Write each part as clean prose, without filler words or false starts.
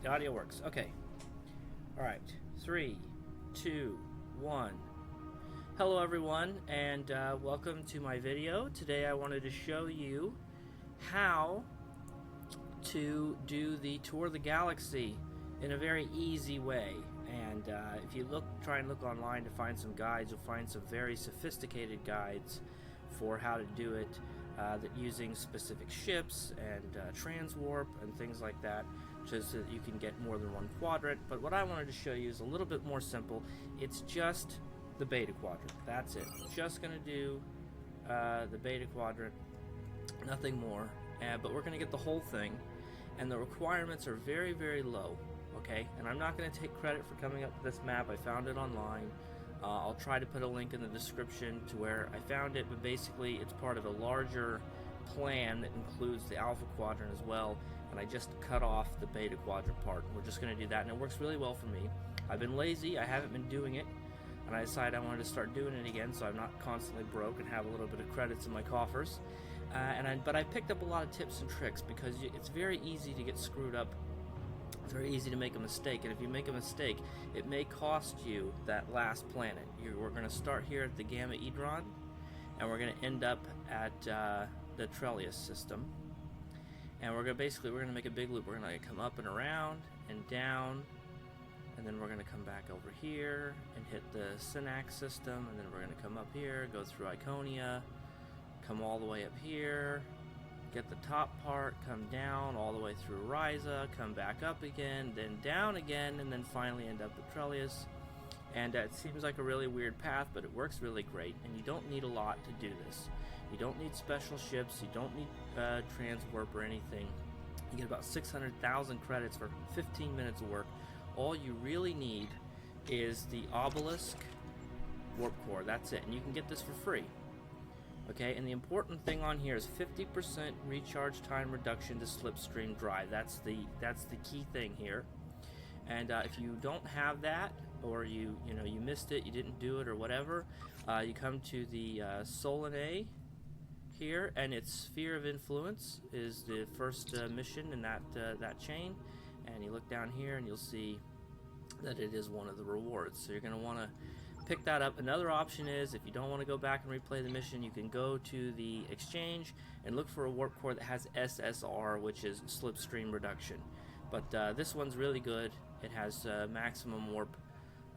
The audio works. Okay. All right. 3, 2, 1. Hello everyone, and welcome to my video. Today I wanted to show you how to do the Tour of the Galaxy in a very easy way. And if you try and look online to find some guides, you'll find some very sophisticated guides for how to do it, that using specific ships and transwarp and things like that, just so that you can get more than one quadrant. But what I wanted to show you is a little bit more simple. It's just the beta quadrant. That's it. Just going to do the beta quadrant, nothing more. But we're going to get the whole thing, and the requirements are very, very low. Okay, and I'm not going to take credit for coming up with this map. I found it online. I'll try to put a link in the description to where I found it, but basically it's part of a larger plan that includes the alpha quadrant as well, and I just cut off the beta quadrant part. We're just going to do that, and it works really well for me. I've been lazy, I haven't been doing it, and I decided I wanted to start doing it again so I'm not constantly broke and have a little bit of credits in my coffers. But I picked up a lot of tips and tricks because it's very easy to get screwed up. It's very easy to make a mistake, and if you make a mistake, it may cost you that last planet. We're going to start here at the Gamma Edron, and we're going to end up at the Trellius system. And we're going to make a big loop. We're going to come up and around and down, and then we're going to come back over here and hit the Synnax system, and then we're going to come up here, go through Iconia, come all the way up here, get the top part, come down all the way through Risa, come back up again, then down again, and then finally end up at Trellius. And it seems like a really weird path, but it works really great, and you don't need a lot to do this. You don't need special ships, you don't need transwarp or anything. You get about 600,000 credits for 15 minutes of work. All you really need is the Obelisk warp core. That's it, and you can get this for free. Okay, and the important thing on here is 50% recharge time reduction to slipstream drive. That's the key thing here. And if you don't have that, or you missed it, you didn't do it, or whatever, you come to the Solanae here, and its Sphere of Influence is the first mission in that chain. And you look down here, and you'll see that it is one of the rewards. So you're going to want to pick that up. Another option is, if you don't want to go back and replay the mission, you can go to the exchange and look for a warp core that has SSR, which is slipstream reduction. But this one's really good. It has maximum warp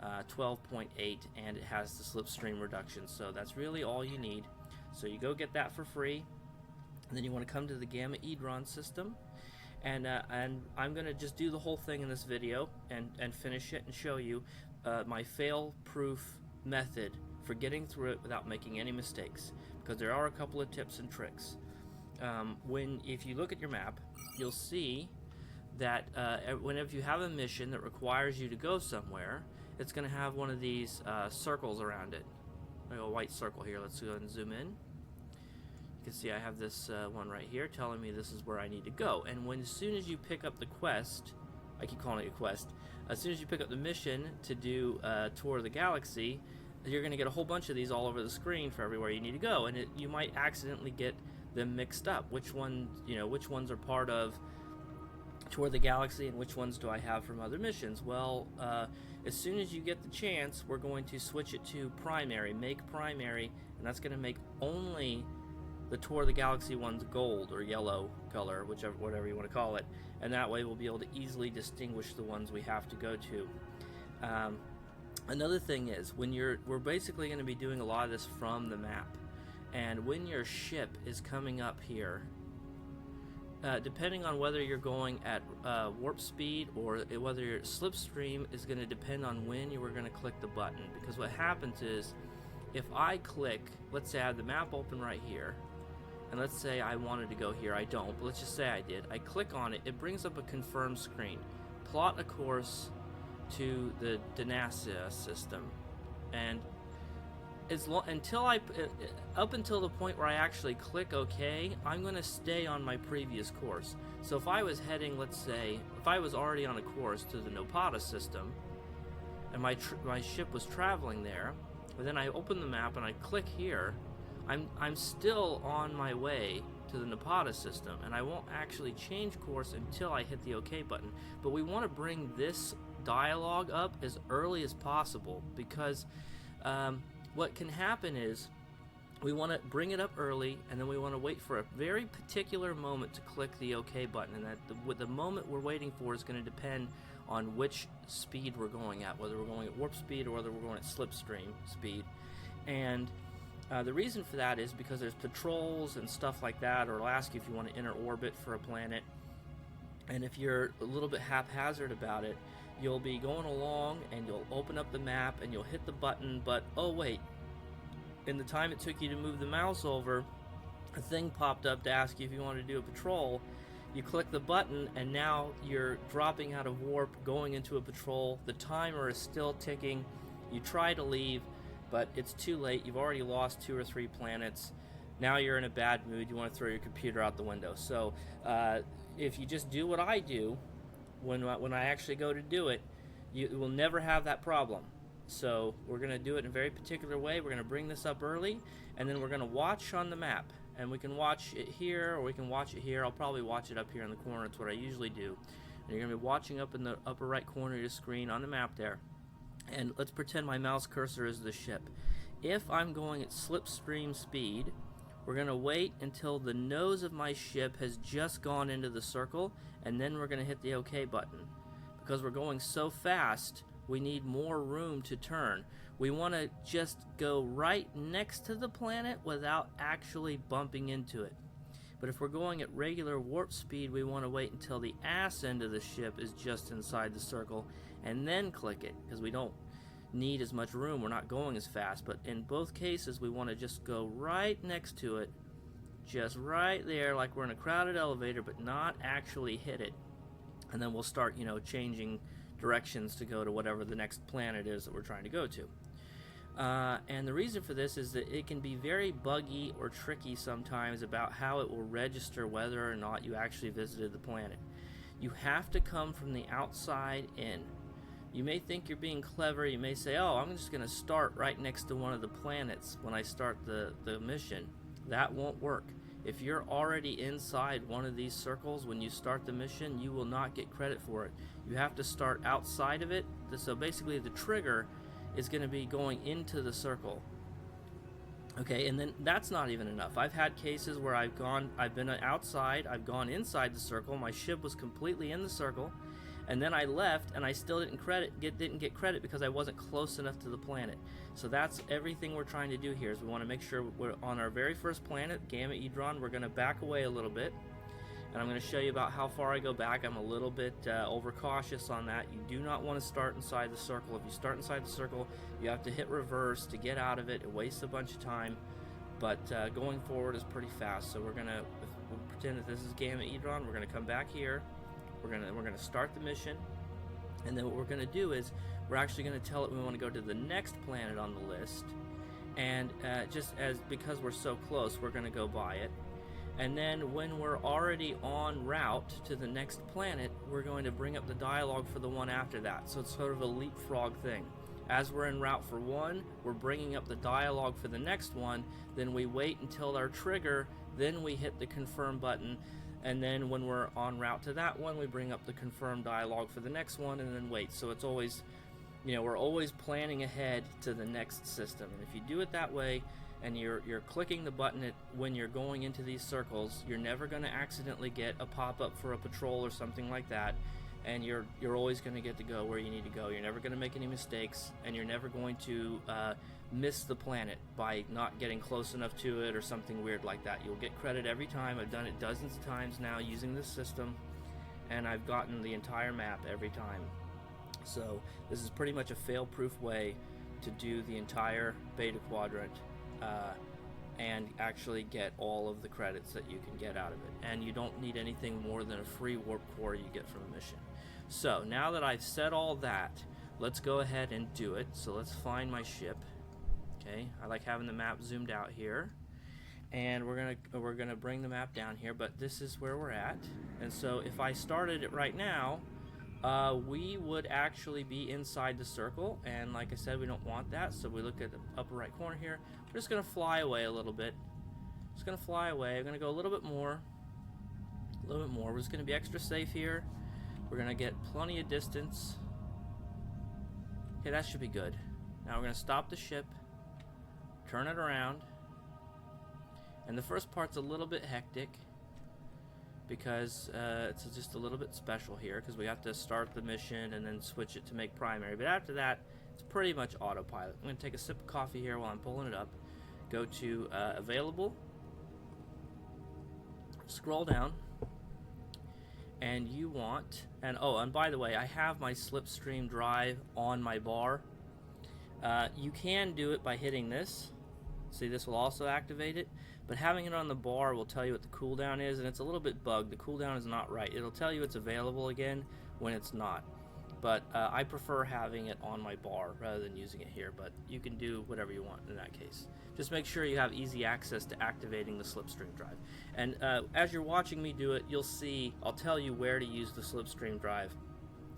12.8, and it has the slipstream reduction. So that's really all you need. So you go get that for free, and then you want to come to the Gamma Edron system. And I'm going to just do the whole thing in this video and finish it and show you my fail-proof method for getting through it without making any mistakes, because there are a couple of tips and tricks. If you look at your map, you'll see that whenever you have a mission that requires you to go somewhere, it's going to have one of these circles around it. A white circle here. Let's go ahead and zoom in. You can see I have this one right here telling me this is where I need to go. And as soon as you pick up the quest, I keep calling it a quest, as soon as you pick up the mission to do Tour of the Galaxy, you're going to get a whole bunch of these all over the screen for everywhere you need to go, and you might accidentally get them mixed up. Which ones are part of Tour of the Galaxy and which ones do I have from other missions? Well, as soon as you get the chance, we're going to switch it to primary, make primary, and that's going to make only the Tour of the Galaxy ones gold or yellow color, whatever you want to call it, and that way we'll be able to easily distinguish the ones we have to go to. Another thing is, we're basically going to be doing a lot of this from the map, and when your ship is coming up here, depending on whether you're going at warp speed or whether your slipstream is going to depend on when you were going to click the button. Because what happens is, if I click, let's say I have the map open right here, and let's say I wanted to go here, I don't, but let's just say I did. I click on it, it brings up a confirm screen. Plot a course to the Danacia system, and up until the point where I actually click OK, I'm going to stay on my previous course. So if I was heading, let's say, if I was already on a course to the Nopata system, and my ship was traveling there, but then I open the map and I click here, I'm still on my way to to the Napata system, and I won't actually change course until I hit the OK button. But we want to bring this dialog up as early as possible, because what can happen is we want to bring it up early, and then we want to wait for a very particular moment to click the OK button, and that the moment we're waiting for is going to depend on which speed we're going at, whether we're going at warp speed or whether we're going at slipstream speed. And the reason for that is because there's patrols and stuff like that, or it'll ask you if you want to enter orbit for a planet. And if you're a little bit haphazard about it, you'll be going along and you'll open up the map and you'll hit the button, but oh wait, in the time it took you to move the mouse over, a thing popped up to ask you if you want to do a patrol. You click the button and now you're dropping out of warp, going into a patrol. The timer is still ticking. You try to leave, but it's too late. You've already lost 2 or 3 planets. Now you're in a bad mood. You want to throw your computer out the window. So if you just do what I do, when I actually go to do it, you will never have that problem. So we're going to do it in a very particular way. We're going to bring this up early, and then we're going to watch on the map. And we can watch it here, or we can watch it here. I'll probably watch it up here in the corner. It's what I usually do. And you're going to be watching up in the upper right corner of your screen on the map there. And let's pretend my mouse cursor is the ship. If I'm going at slipstream speed, we're going to wait until the nose of my ship has just gone into the circle, and then we're going to hit the OK button. Because we're going so fast, we need more room to turn. We want to just go right next to the planet without actually bumping into it. But if we're going at regular warp speed, we want to wait until the ass end of the ship is just inside the circle and then click it, because we don't need as much room. We're not going as fast. But in both cases, we want to just go right next to it, just right there, like we're in a crowded elevator, but not actually hit it. And then we'll start, changing directions to go to whatever the next planet is that we're trying to go to. And the reason for this is that it can be very buggy or tricky sometimes about how it will register whether or not you actually visited the planet. You have to come from the outside in. You may think you're being clever. You may say, oh, I'm just going to start right next to one of the planets when I start the mission. That won't work. If you're already inside one of these circles when you start the mission, you will not get credit for it. You have to start outside of it. So basically the trigger is going to be going into the circle. Okay, and then that's not even enough. I've had cases where I've been outside, I've gone inside the circle, my ship was completely in the circle, and then I left and I still didn't get credit because I wasn't close enough to the planet. So that's everything we're trying to do here, is we want to make sure we're on our very first planet, Gamma Edron. We're going to back away a little bit, and I'm going to show you about how far I go back. I'm a little bit overcautious on that. You do not want to start inside the circle. If you start inside the circle, you have to hit reverse to get out of it. It wastes a bunch of time, but going forward is pretty fast. So we'll pretend that this is Gamma Edron. We're going to come back here. We're going to start the mission, and then what we're going to do is we're actually going to tell it we want to go to the next planet on the list, and because we're so close, we're going to go by it. And then when we're already en route to the next planet, we're going to bring up the dialogue for the one after that. So it's sort of a leapfrog thing. As we're en route for one, we're bringing up the dialogue for the next one, then we wait until our trigger, then we hit the confirm button, and then when we're en route to that one, we bring up the confirm dialogue for the next one, and then wait. So it's always, we're always planning ahead to the next system. And if you do it that way, and you're clicking the button when you're going into these circles, you're never going to accidentally get a pop-up for a patrol or something like that, and you're always going to get to go where you need to go. You're never going to make any mistakes, and you're never going to miss the planet by not getting close enough to it or something weird like that. You'll get credit every time. I've done it dozens of times now using this system, and I've gotten the entire map every time. So this is pretty much a fail-proof way to do the entire Beta Quadrant and actually get all of the credits that you can get out of it. And you don't need anything more than a free warp core you get from a mission. So now that I've said all that, let's go ahead and do it. So let's find my ship. Okay, I like having the map zoomed out here, and we're gonna bring the map down here, but this is where we're at. And so if I started it right now, we would actually be inside the circle, and like I said, we don't want that. So we look at the upper right corner here. We're just gonna fly away a little bit, Just gonna fly away. I'm gonna go a little bit more. A little bit more. We're just gonna be extra safe here. We're gonna get plenty of distance. Okay, that should be good. Now we're gonna stop the ship, turn it around, and the first part's a little bit hectic because it's just a little bit special here because we have to start the mission and then switch it to make primary. But after that, it's pretty much autopilot. I'm gonna take a sip of coffee here while I'm pulling it up. Go to available, scroll down, and you want, and oh, and by the way, I have my Slipstream drive on my bar. You can do it by hitting this. See, this will also activate it, but having it on the bar will tell you what the cooldown is, and it's a little bit bugged. The cooldown is not right. It'll tell you it's available again when it's not. But I prefer having it on my bar rather than using it here, but you can do whatever you want in that case. Just make sure you have easy access to activating the Slipstream drive. And as you're watching me do it, you'll see, I'll tell you where to use the Slipstream drive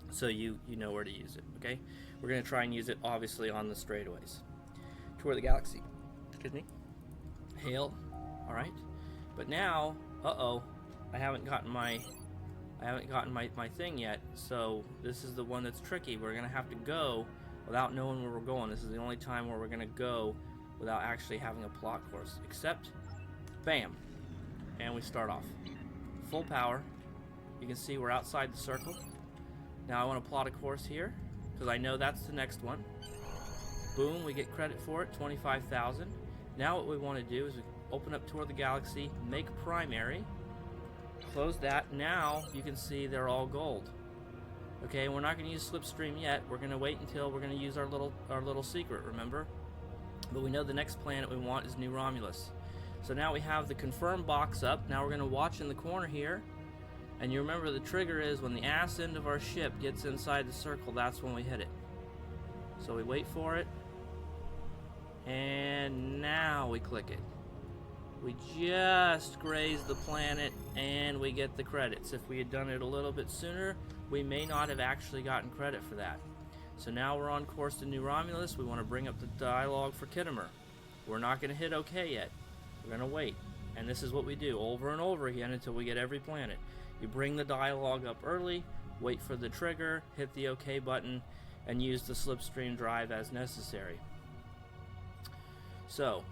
so you know where to use it, okay? We're going to try and use it, obviously, on the straightaways. Tour the galaxy. Excuse me. Hail. All right. But now, I haven't gotten my thing yet, so this is the one that's tricky. We're going to have to go without knowing where we're going. This is the only time where we're going to go without actually having a plot course. Except, bam, and we start off. Full power. You can see we're outside the circle. Now I want to plot a course here, because I know that's the next one. Boom, we get credit for it, 25,000. Now what we want to do is open up Tour the Galaxy, make primary, close that. Now you can see they're all gold. Okay, we're not going to use Slipstream yet. We're going to wait until we're going to use our little secret, remember? But we know the next planet we want is New Romulus. So now we have the confirm box up. Now we're going to watch in the corner here. And you remember the trigger is when the ass end of our ship gets inside the circle, that's when we hit it. So we wait for it. And now we click it. We just graze the planet and we get the credits. If we had done it a little bit sooner, we may not have actually gotten credit for that. So now we're on course to New Romulus. We want to bring up the dialogue for Khitomer. We're not going to hit OK yet. We're going to wait. And this is what we do over and over again until we get every planet. You bring the dialogue up early, wait for the trigger, hit the OK button, and use the Slipstream drive as necessary. So,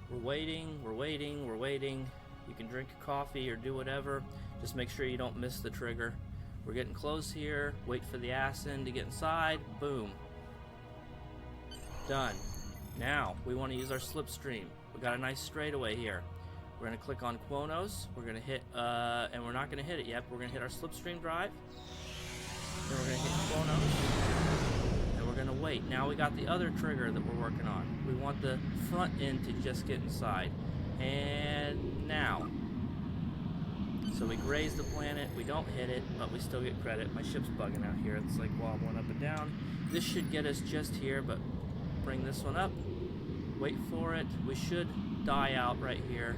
we're waiting, we're waiting, we're waiting. You can drink a coffee or do whatever. Just make sure you don't miss the trigger. We're getting close here. Wait for the ass end to get inside. Boom. Done. Now, we want to use our Slipstream. We got a nice straightaway here. We're going to click on Quonos. We're going to hit, and we're not going to hit it yet. We're going to hit our Slipstream drive. Then we're going to hit Quonos. And we're going to wait. Now we got the other trigger that we're working on. We want the front end to just get inside. And now. So we graze the planet. We don't hit it, but we still get credit. My ship's bugging out here. It's like wobbling up and down. This should get us just here, but bring this one up. Wait for it. We should die out right here.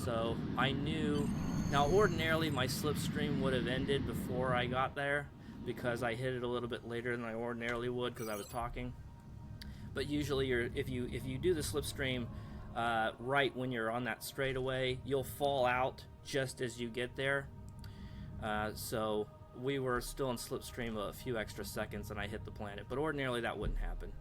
So I knew. Now ordinarily my Slipstream would have ended before I got there because I hit it a little bit later than I ordinarily would because I was talking. But usually if you do the Slipstream right when you're on that straightaway, you'll fall out just as you get there. So we were still in Slipstream a few extra seconds and I hit the planet, but ordinarily that wouldn't happen.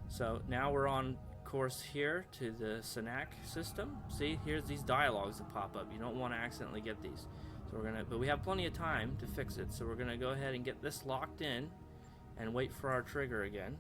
So now we're on course here to the Senac system. See, here's these dialogues that pop up. You don't want to accidentally get these. So but we have plenty of time to fix it. So we're gonna go ahead and get this locked in and wait for our trigger again.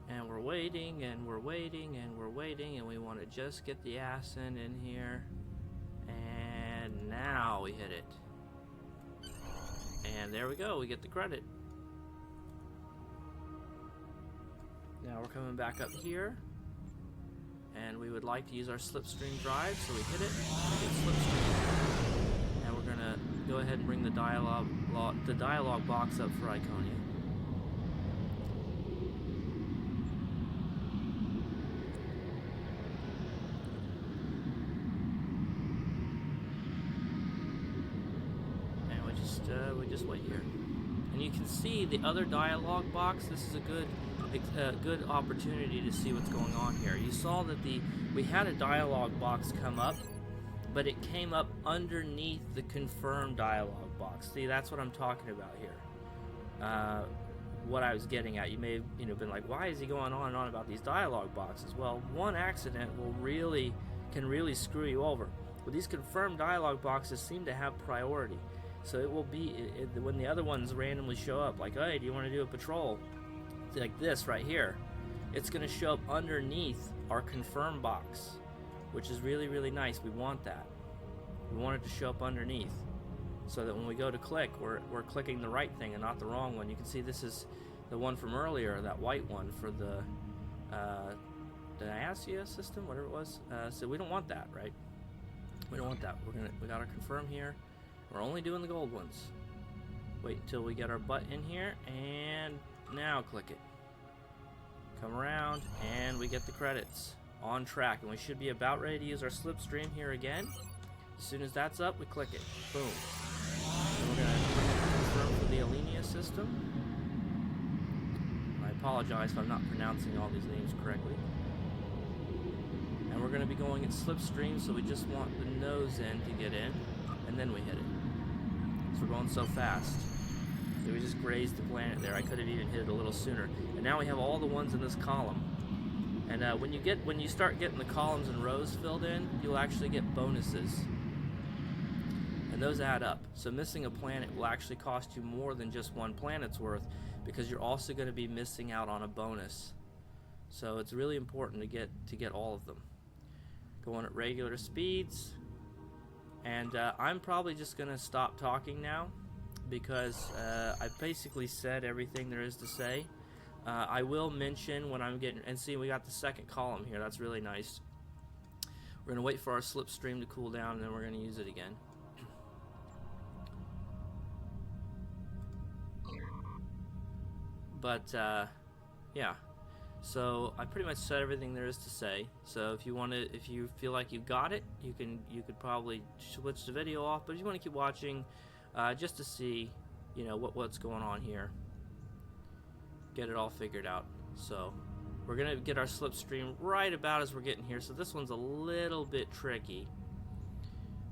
And we're waiting, and we're waiting, and we're waiting, and we want to just get the ass in here. And now we hit it. And there we go, we get the credit. Now we're coming back up here. And we would like to use our Slipstream drive, so we hit it, we get Slipstream. And we're gonna go ahead and bring the dialogue box up for Iconia. just wait here. And you can see the other dialog box. This is a good opportunity to see what's going on here. You saw that we had a dialog box come up, but it came up underneath the confirm dialog box. See, that's what I'm talking about here. What I was getting at. You may have been like, why is he going on and on about these dialog boxes? Well, one accident can really screw you over. But these confirmed dialog boxes seem to have priority. So it will be, when the other ones randomly show up, like, hey, do you want to do a patrol? Like this right here. It's going to show up underneath our confirm box, which is really, really nice. We want that. We want it to show up underneath, so that when we go to click, we're clicking the right thing and not the wrong one. You can see this is the one from earlier, that white one for the IASIA system, whatever it was. So we don't want that, right? We don't want that. We gotta confirm here. We're only doing the gold ones. Wait until we get our butt in here, and now click it. Come around, and we get the credits. On track, and we should be about ready to use our slipstream here again. As soon as that's up, we click it. Boom. And we're gonna confirm for the Alenia system. I apologize if I'm not pronouncing all these names correctly. And we're going to be going at slipstream, so we just want the nose end to get in, and then we hit it. So we're going so fast. So we just grazed the planet there. I could have even hit it a little sooner. And now we have all the ones in this column. And when you start getting the columns and rows filled in, you'll actually get bonuses. And those add up. So missing a planet will actually cost you more than just one planet's worth, because you're also going to be missing out on a bonus. So it's really important to get all of them. Going at regular speeds, and I'm probably just gonna stop talking now, because I've basically said everything there is to say. I will mention when I'm getting, and see, we got the second column here. That's really nice. We're gonna wait for our slipstream to cool down, and then we're gonna use it again. But yeah. So I pretty much said everything there is to say. So if you feel like you've got it, you could probably switch the video off. But if you want to keep watching, just to see, what's going on here, get it all figured out. So we're gonna get our slipstream right about as we're getting here. So this one's a little bit tricky.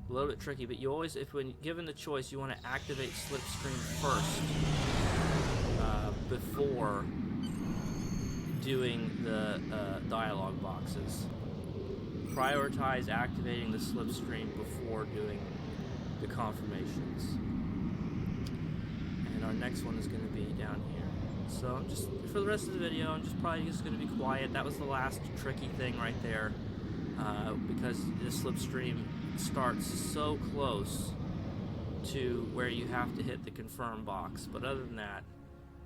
But you always, when given the choice, you want to activate slipstream first before doing the dialog boxes. Prioritize activating the slipstream before doing the confirmations. And our next one is going to be down here. So I'm just, for the rest of the video, I'm probably just going to be quiet. That was the last tricky thing right there, because the slipstream starts so close to where you have to hit the confirm box. But other than that,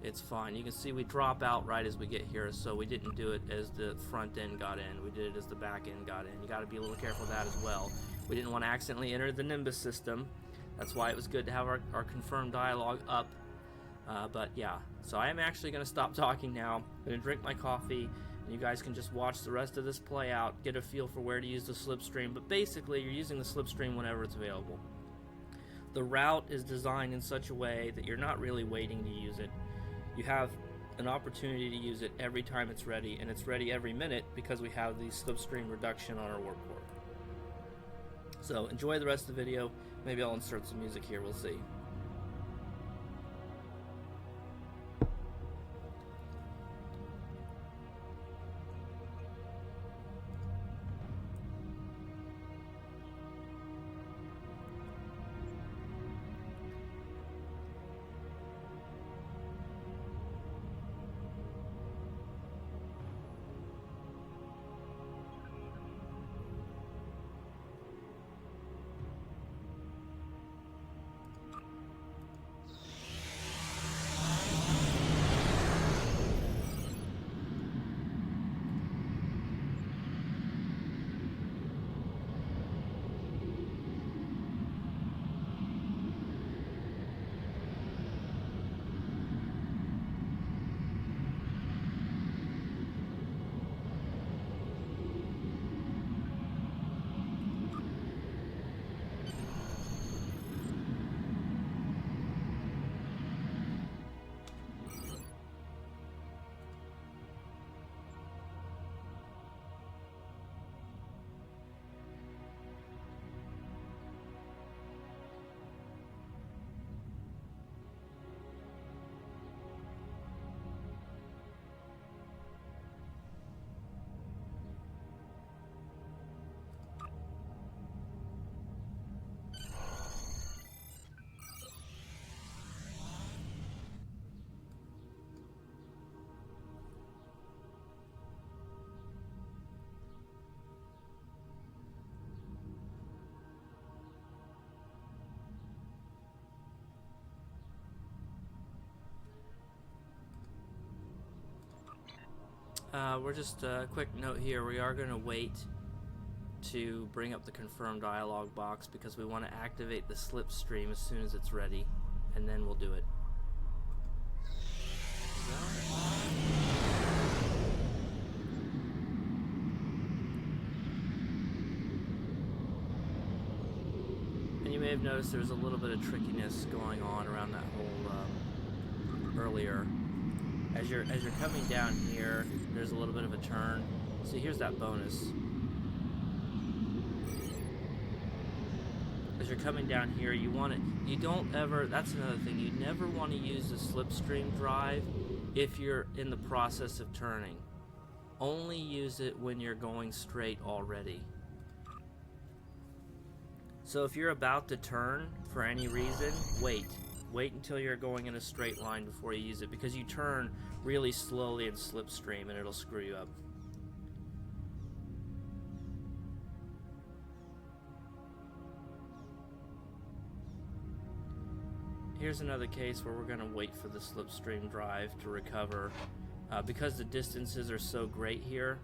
it's fine. You can see we drop out right as we get here, so we didn't do it as the front end got in. We did it as the back end got in. You got to be a little careful of that as well. We didn't want to accidentally enter the Nimbus system. That's why it was good to have our confirmed dialogue up. But yeah, so I am actually going to stop talking now. I'm going to drink my coffee, and you guys can just watch the rest of this play out, get a feel for where to use the slipstream. But basically, you're using the slipstream whenever it's available. The route is designed in such a way that you're not really waiting to use it. You have an opportunity to use it every time it's ready, and it's ready every minute because we have the slipstream reduction on our warp core. So enjoy the rest of the video. Maybe I'll insert some music here, we'll see. we're just a quick note here. We are going to wait to bring up the confirm dialog box because we want to activate the slipstream as soon as it's ready, and then we'll do it. And you may have noticed there's a little bit of trickiness going on around that whole earlier. As you're coming down here, there's a little bit of a turn. See, here's that bonus. As you're coming down here, you don't ever, that's another thing, you never want to use the slipstream drive if you're in the process of turning. Only use it when you're going straight already. So if you're about to turn for any reason, wait until you're going in a straight line before you use it, because you turn really slowly in slipstream and it'll screw you up. Here's another case where we're going to wait for the slipstream drive to recover. Because the distances are so great here,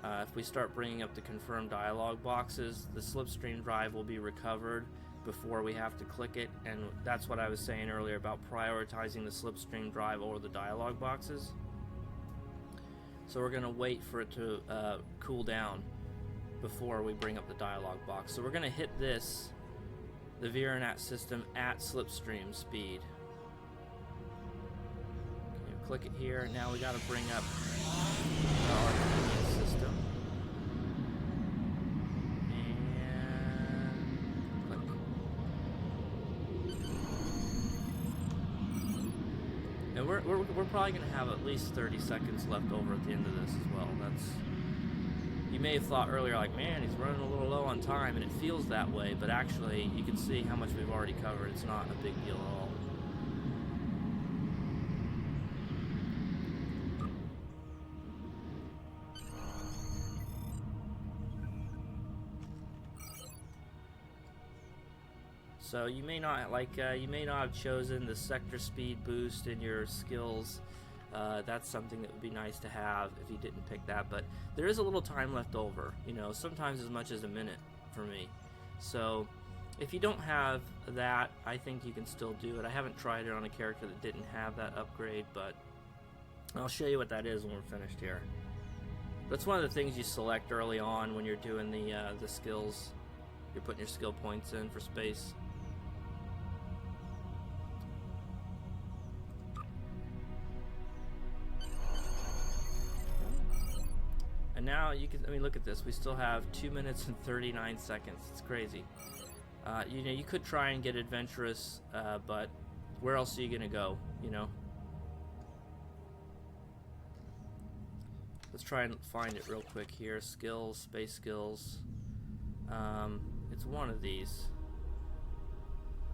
if we start bringing up the confirm dialog boxes, the slipstream drive will be recovered before we have to click it, and that's what I was saying earlier about prioritizing the slipstream drive over the dialog boxes. So we're going to wait for it to cool down before we bring up the dialog box. So we're going to hit this, the VRNAT system at slipstream speed. Okay, click it here. Now we got to bring up our system. And click. And we're probably going to have at least 30 seconds left over at the end of this as well. You may have thought earlier, like, man, he's running a little low on time, and it feels that way, but actually, you can see how much we've already covered. It's not a big deal at all. So you may not have chosen the sector speed boost in your skills. That's something that would be nice to have if you didn't pick that, but there is a little time left over, sometimes as much as a minute for me. So if you don't have that, I think you can still do it. I haven't tried it on a character that didn't have that upgrade, but I'll show you what that is when we're finished here. That's one of the things you select early on when you're doing the skills. You're putting your skill points in for space. And now you can, look at this. We still have 2 minutes and 39 seconds. It's crazy. You could try and get adventurous, but where else are you gonna go? Let's try and find it real quick here. Skills, space skills. It's one of these.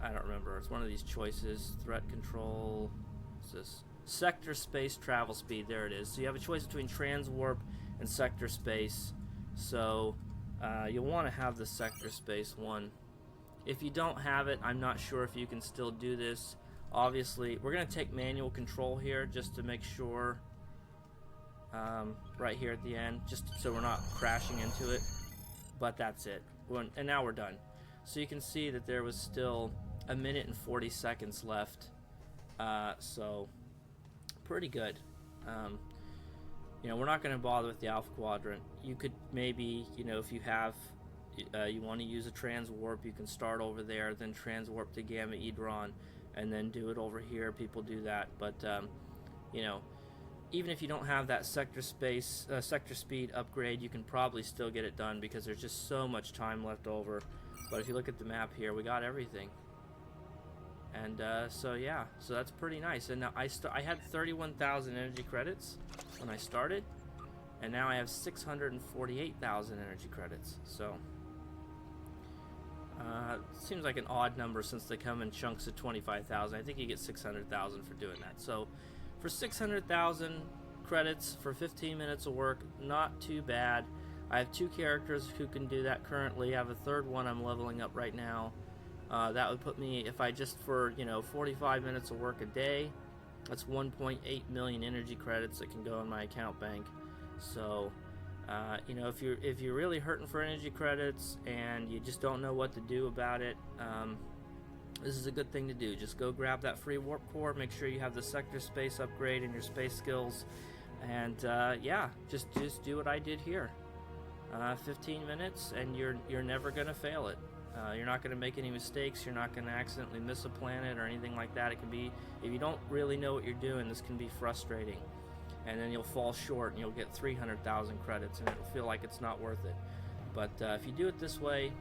I don't remember. It's one of these choices. Threat control. What's this? Sector space travel speed. There it is. So you have a choice between transwarp and sector space. So you'll want to have the sector space one. If you don't have it, I'm not sure if you can still do this. Obviously, we're going to take manual control here just to make sure. Right here at the end, just so we're not crashing into it. But that's it. And now we're done. So you can see that there was still 1 minute and 40 seconds left. So pretty good. We're not going to bother with the Alpha Quadrant. You could maybe, if you have, you want to use a transwarp, you can start over there, then transwarp to Gamma Edron, and then do it over here. People do that, but even if you don't have that sector speed upgrade, you can probably still get it done because there's just so much time left over. But if you look at the map here, we got everything. And so that's pretty nice. And now I had 31,000 energy credits when I started, and now I have 648,000 energy credits. So seems like an odd number since they come in chunks of 25,000. I think you get 600,000 for doing that. So for 600,000 credits for 15 minutes of work, not too bad. I have 2 characters who can do that currently. I have a third one I'm leveling up right now. That would put me, if I just for 45 minutes of work a day, that's 1.8 million energy credits that can go in my account bank. So you know, if you're really hurting for energy credits and you just don't know what to do about it, this is a good thing to do. Just go grab that free warp core, make sure you have the sector space upgrade and your space skills, and yeah, just do what I did here. 15 minutes and you're never gonna fail it. You're not gonna make any mistakes, you're not gonna accidentally miss a planet or anything like that. It can be, if you don't really know what you're doing, this can be frustrating, and then you'll fall short and you'll get 300,000 credits and it'll feel like it's not worth it. But if you do it this way,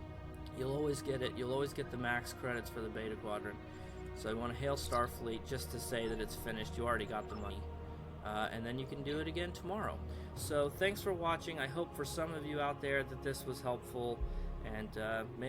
you'll always get it. You'll always get the max credits for the Beta Quadrant. So you want to hail Starfleet just to say that it's finished. You already got the money. And then you can do it again tomorrow. So thanks for watching. I hope for some of you out there that this was helpful, and maybe